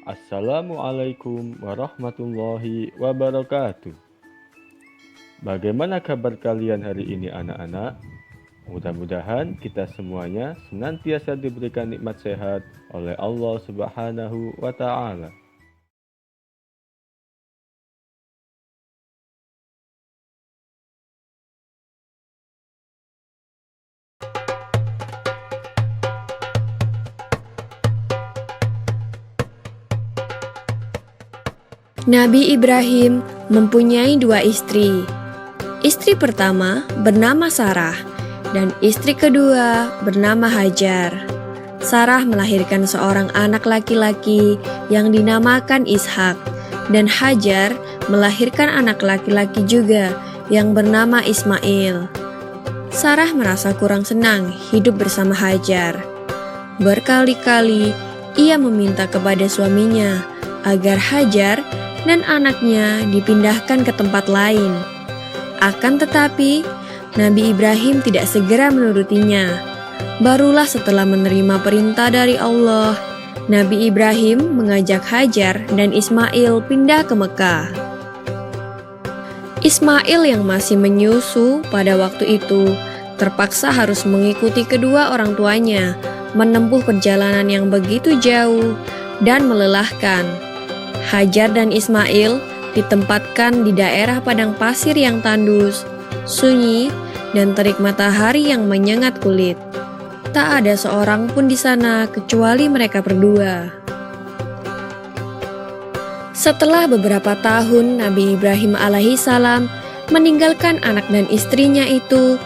Assalamualaikum warahmatullahi wabarakatuh. Bagaimana kabar kalian hari ini anak-anak? Mudah-mudahan kita semuanya senantiasa diberikan nikmat sehat oleh Allah Subhanahu wa Ta'ala. Nabi Ibrahim mempunyai dua istri. Istri pertama bernama Sarah dan istri kedua bernama Hajar. Sarah melahirkan seorang anak laki-laki yang dinamakan Ishak dan Hajar melahirkan anak laki-laki juga yang bernama Ismail. Sarah merasa kurang senang hidup bersama Hajar. Berkali-kali ia meminta kepada suaminya agar Hajar dan anaknya dipindahkan ke tempat lain. Akan tetapi, Nabi Ibrahim tidak segera menurutinya. Barulah setelah menerima perintah dari Allah, Nabi Ibrahim mengajak Hajar dan Ismail pindah ke Mekah. Ismail yang masih menyusu pada waktu itu terpaksa harus mengikuti kedua orang tuanya menempuh perjalanan yang begitu jauh dan melelahkan. Hajar dan Ismail ditempatkan di daerah padang pasir yang tandus, sunyi, dan terik matahari yang menyengat kulit. Tak ada seorang pun di sana kecuali mereka berdua. Setelah beberapa tahun Nabi Ibrahim alaihissalam meninggalkan anak dan istrinya itu,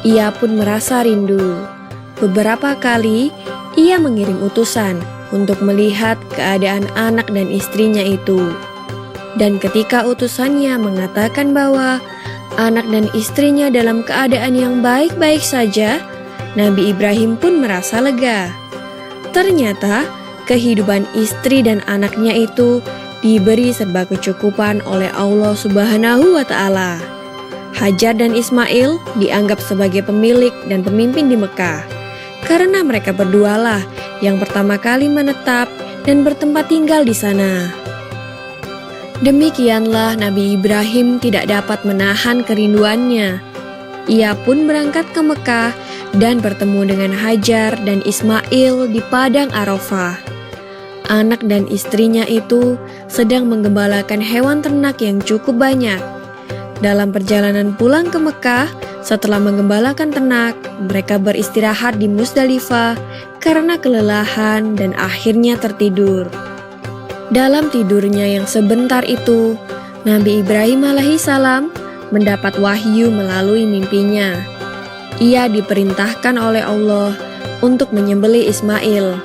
ia pun merasa rindu. Beberapa kali ia mengirim utusan untuk melihat keadaan anak dan istrinya itu. Dan ketika utusannya mengatakan bahwa anak dan istrinya dalam keadaan yang baik-baik saja, Nabi Ibrahim pun merasa lega. Ternyata kehidupan istri dan anaknya itu diberi serba kecukupan oleh Allah Subhanahu wa Ta'ala. Hajar dan Ismail dianggap sebagai pemilik dan pemimpin di Mekah, karena mereka berdualah yang pertama kali menetap dan bertempat tinggal di sana. Demikianlah Nabi Ibrahim tidak dapat menahan kerinduannya. Ia pun berangkat ke Mekah dan bertemu dengan Hajar dan Ismail di padang Arafah. Anak dan istrinya itu sedang menggembalakan hewan ternak yang cukup banyak. Dalam perjalanan pulang ke Mekah, setelah menggembalakan ternak, mereka beristirahat di Musdalifah karena kelelahan dan akhirnya tertidur. Dalam tidurnya yang sebentar itu, Nabi Ibrahim alaihissalam mendapat wahyu melalui mimpinya. Ia diperintahkan oleh Allah untuk menyembelih Ismail.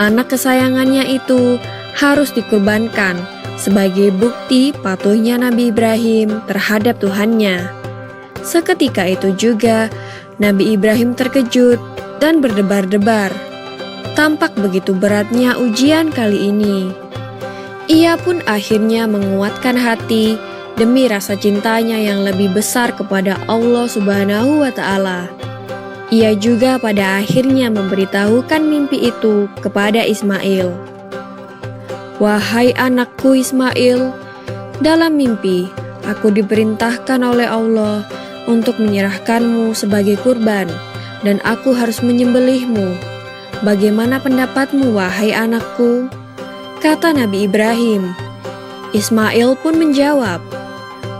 Anak kesayangannya itu harus dikurbankan sebagai bukti patuhnya Nabi Ibrahim terhadap Tuhannya. Seketika itu juga, Nabi Ibrahim terkejut dan berdebar-debar. Tampak begitu beratnya ujian kali ini. Ia pun akhirnya menguatkan hati demi rasa cintanya yang lebih besar kepada Allah Subhanahu wa Ta'ala. Ia juga pada akhirnya memberitahukan mimpi itu kepada Ismail. "Wahai anakku Ismail, dalam mimpi aku diperintahkan oleh Allah untuk menyerahkanmu sebagai kurban, dan aku harus menyembelihmu. Bagaimana pendapatmu, wahai anakku?" Kata Nabi Ibrahim. Ismail pun menjawab,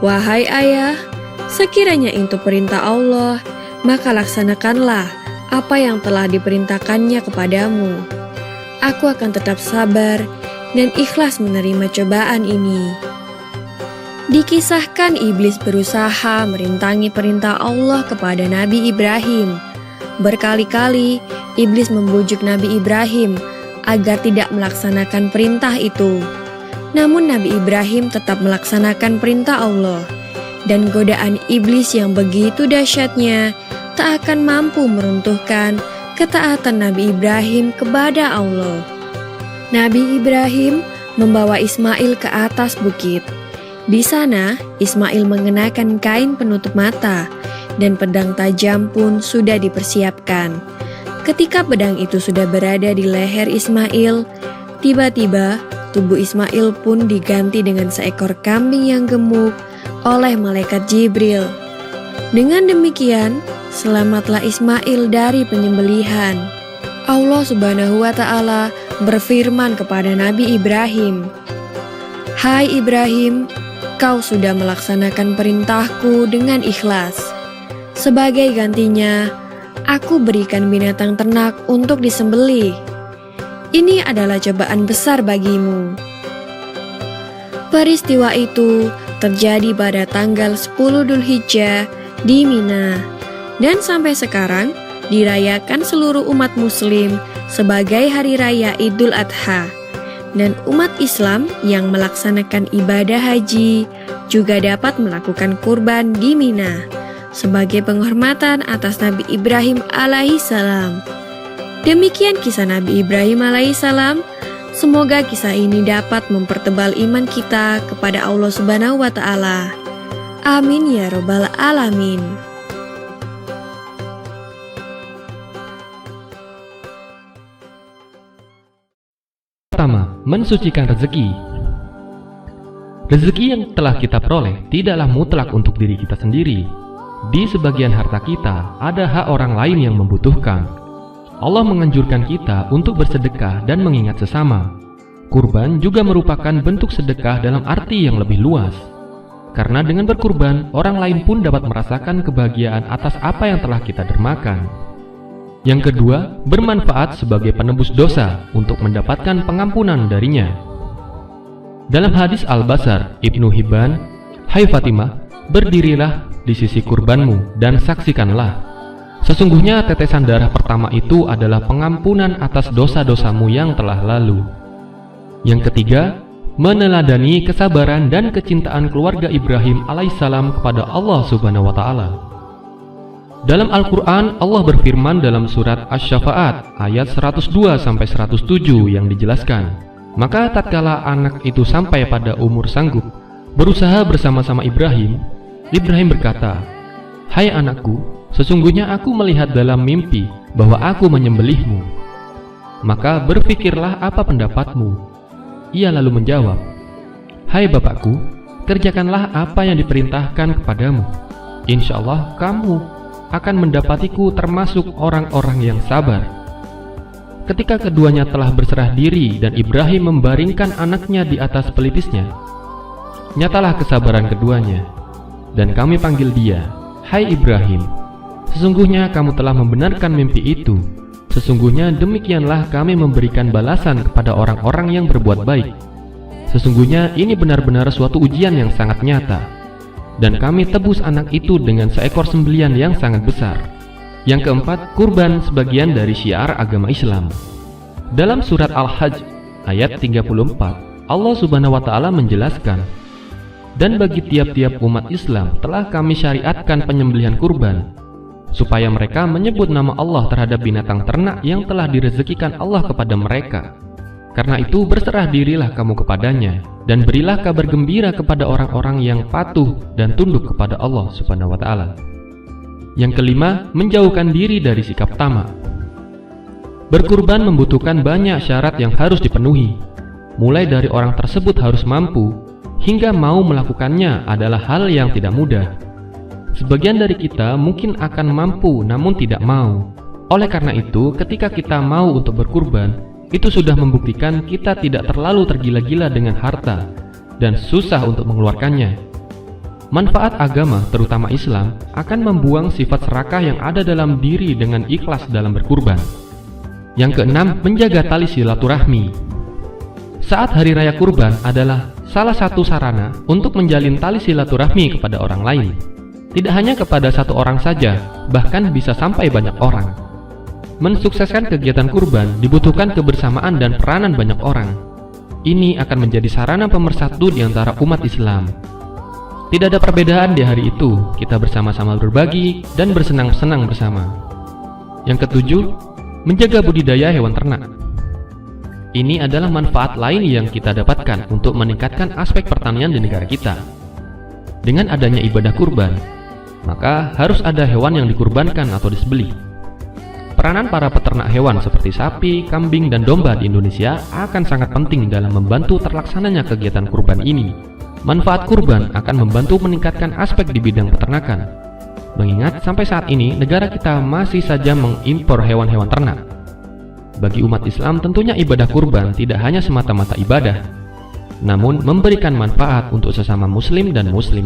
"Wahai ayah, sekiranya itu perintah Allah, maka laksanakanlah apa yang telah diperintahkannya kepadamu. Aku akan tetap sabar dan ikhlas menerima cobaan ini." Dikisahkan iblis berusaha merintangi perintah Allah kepada Nabi Ibrahim. Berkali-kali iblis membujuk Nabi Ibrahim agar tidak melaksanakan perintah itu. Namun Nabi Ibrahim tetap melaksanakan perintah Allah, dan godaan iblis yang begitu dahsyatnya tak akan mampu meruntuhkan ketaatan Nabi Ibrahim kepada Allah. Nabi Ibrahim membawa Ismail ke atas bukit. Di sana, Ismail mengenakan kain penutup mata dan pedang tajam pun sudah dipersiapkan. Ketika pedang itu sudah berada di leher Ismail, tiba-tiba tubuh Ismail pun diganti dengan seekor kambing yang gemuk oleh malaikat Jibril. Dengan demikian, selamatlah Ismail dari penyembelihan. Allah Subhanahu wa Ta'ala berfirman kepada Nabi Ibrahim, "Hai Ibrahim, kau sudah melaksanakan perintahku dengan ikhlas. Sebagai gantinya, aku berikan binatang ternak untuk disembelih. Ini adalah cobaan besar bagimu." Peristiwa itu terjadi pada tanggal 10 Dzulhijjah di Mina, dan sampai sekarang dirayakan seluruh umat muslim sebagai hari raya Idul Adha. Dan umat Islam yang melaksanakan ibadah haji juga dapat melakukan kurban di Mina sebagai penghormatan atas Nabi Ibrahim alaihissalam. Demikian kisah Nabi Ibrahim alaihissalam. Semoga kisah ini dapat mempertebal iman kita kepada Allah Subhanahu wa Ta'ala. Amin ya Rabbal Alamin. Pertama, mensucikan rezeki. Rezeki yang telah kita peroleh tidaklah mutlak untuk diri kita sendiri. Di sebagian harta kita ada hak orang lain yang membutuhkan. Allah menganjurkan kita untuk bersedekah dan mengingat sesama. Kurban juga merupakan bentuk sedekah dalam arti yang lebih luas. Karena dengan berkurban, orang lain pun dapat merasakan kebahagiaan atas apa yang telah kita dermakan. Yang kedua, bermanfaat sebagai penebus dosa untuk mendapatkan pengampunan darinya. Dalam hadis Al-Basar, Ibnu Hibban, "Hai Fatimah, berdirilah di sisi kurbanmu dan saksikanlah. Sesungguhnya tetesan darah pertama itu adalah pengampunan atas dosa-dosamu yang telah lalu." Yang ketiga, meneladani kesabaran dan kecintaan keluarga Ibrahim alaihissalam kepada Allah Subhanahu wa Ta'ala. Dalam Al-Quran, Allah berfirman dalam surat Asy-Syafa'at ayat 102-107 yang dijelaskan, "Maka tatkala anak itu sampai pada umur sanggup berusaha bersama-sama Ibrahim berkata, 'Hai anakku, sesungguhnya aku melihat dalam mimpi bahwa aku menyembelihmu. Maka berpikirlah apa pendapatmu?' Ia lalu menjawab, 'Hai bapakku, kerjakanlah apa yang diperintahkan kepadamu. Insya Allah kamu akan mendapatiku termasuk orang-orang yang sabar.' Ketika keduanya telah berserah diri dan Ibrahim membaringkan anaknya di atas pelipisnya, nyatalah kesabaran keduanya. Dan kami panggil dia, 'Hai Ibrahim, sesungguhnya kamu telah membenarkan mimpi itu. Sesungguhnya demikianlah kami memberikan balasan kepada orang-orang yang berbuat baik. Sesungguhnya ini benar-benar suatu ujian yang sangat nyata. Dan kami tebus anak itu dengan seekor sembelian yang sangat besar.' Yang keempat, kurban sebagian dari syiar agama Islam. Dalam surat Al-Hajj ayat 34, Allah Subhanahu wa Ta'ala menjelaskan, "Dan bagi tiap-tiap umat Islam telah kami syariatkan penyembelihan kurban, supaya mereka menyebut nama Allah terhadap binatang ternak yang telah direzekikan Allah kepada mereka. Karena itu berserah dirilah kamu kepadanya, dan berilah kabar gembira kepada orang-orang yang patuh dan tunduk kepada Allah Subhanahu wa Ta'ala." Yang kelima, menjauhkan diri dari sikap tamak. Berkurban membutuhkan banyak syarat yang harus dipenuhi. Mulai dari orang tersebut harus mampu, hingga mau melakukannya adalah hal yang tidak mudah. Sebagian dari kita mungkin akan mampu namun tidak mau. Oleh karena itu, ketika kita mau untuk berkurban, itu sudah membuktikan kita tidak terlalu tergila-gila dengan harta dan susah untuk mengeluarkannya. Manfaat agama, terutama Islam, akan membuang sifat serakah yang ada dalam diri dengan ikhlas dalam berkurban. Yang keenam, menjaga tali silaturahmi. Saat hari raya kurban adalah salah satu sarana untuk menjalin tali silaturahmi kepada orang lain. Tidak hanya kepada satu orang saja, bahkan bisa sampai banyak orang. Mensukseskan kegiatan kurban dibutuhkan kebersamaan dan peranan banyak orang. Ini akan menjadi sarana pemersatu di antara umat Islam. Tidak ada perbedaan di hari itu, kita bersama-sama berbagi dan bersenang-senang bersama. Yang ketujuh, menjaga budidaya hewan ternak. Ini adalah manfaat lain yang kita dapatkan untuk meningkatkan aspek pertanian di negara kita. Dengan adanya ibadah kurban, maka harus ada hewan yang dikurbankan atau disembelih. Peranan para peternak hewan seperti sapi, kambing, dan domba di Indonesia akan sangat penting dalam membantu terlaksananya kegiatan kurban ini. Manfaat kurban akan membantu meningkatkan aspek di bidang peternakan. Mengingat sampai saat ini negara kita masih saja mengimpor hewan-hewan ternak. Bagi umat Islam tentunya ibadah kurban tidak hanya semata-mata ibadah, namun memberikan manfaat untuk sesama muslim dan muslimah.